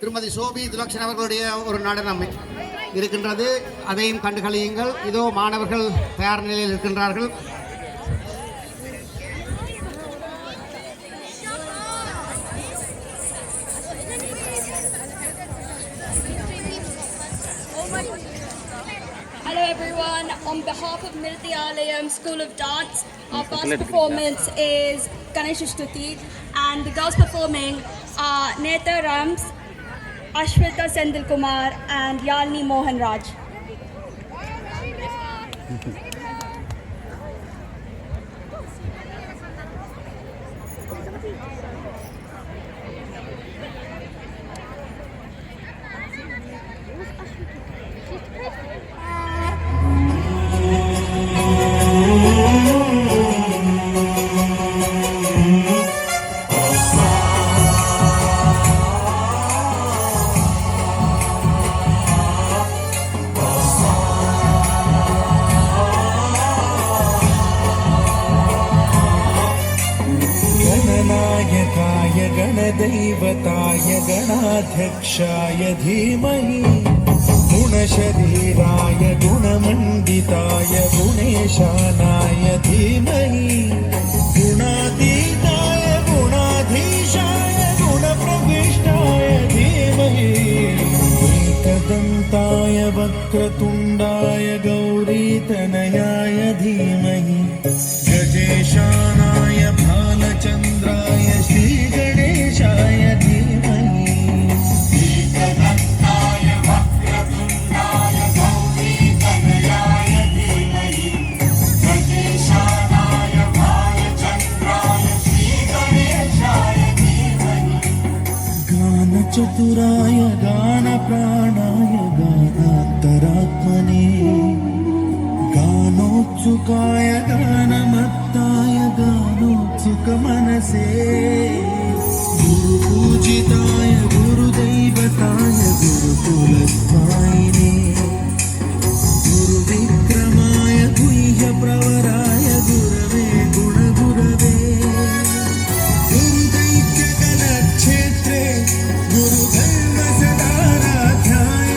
திருமதி சோபி துலக்ஷன் அவர்களுடைய ஒரு நடனம் இருக்கின்றது. அதையும் கண்டுகளியுங்கள். இதோ மாணவர்கள் தயார் நிலையில் இருக்கின்றார்கள். Hello everyone, on behalf of Nrityalayam School of Dance, our first performance is Ganesh Stuti, and the girls performing are Netha Rams, Ashwita Sendil Kumar and Yalini Mohan Raj. गणनायकाय गणदैवताय गणाध्यक्षाय धीमहि गुणशरीराय गुणमण्डिताय गुणेशानाय धीमहि गुणातीताय गुणाधीशाय गुणप्रविष्टाय धीमहि एकदन्ताय वक्रतुण्डाय गौरीतनयाय धीमहि गजेशानाय भालचन्द्राय श्रीगणेशाय धीमहि एकदन्ताय वक्रतुण्डाय गौरीतनयाय धीमहि गजेशानाय भालचन्द्राय श्रीगणेशाय धीमहि गानचतुराय गानप्राणाय गानान्तरात्मने गानोत्सुकाय गानमत्ताय गानोत्सुकमनसे गुरुपूजिताय गुरुदैवताय गुरुकुलस्थायिने गुरुविक्रमाय गुह्यप्रवराय गुरवे गुणगुरवे गुरुदैत्यकलक्षेत्रे गुरुधर्मसदाराध्याय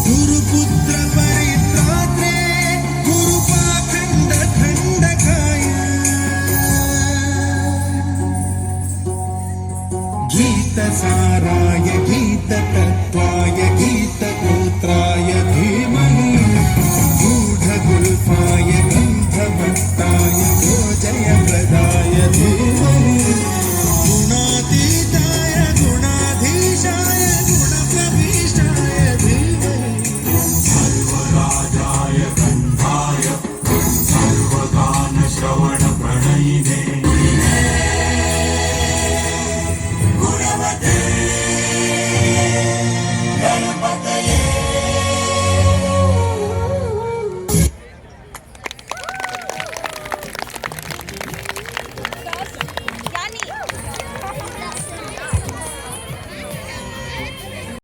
गुरुपुत्र परित्रात्रे गुरुपाखण्डखण्डकाय गीतसाराय गीततत्त्वाय गीतगोत्राय धीमहि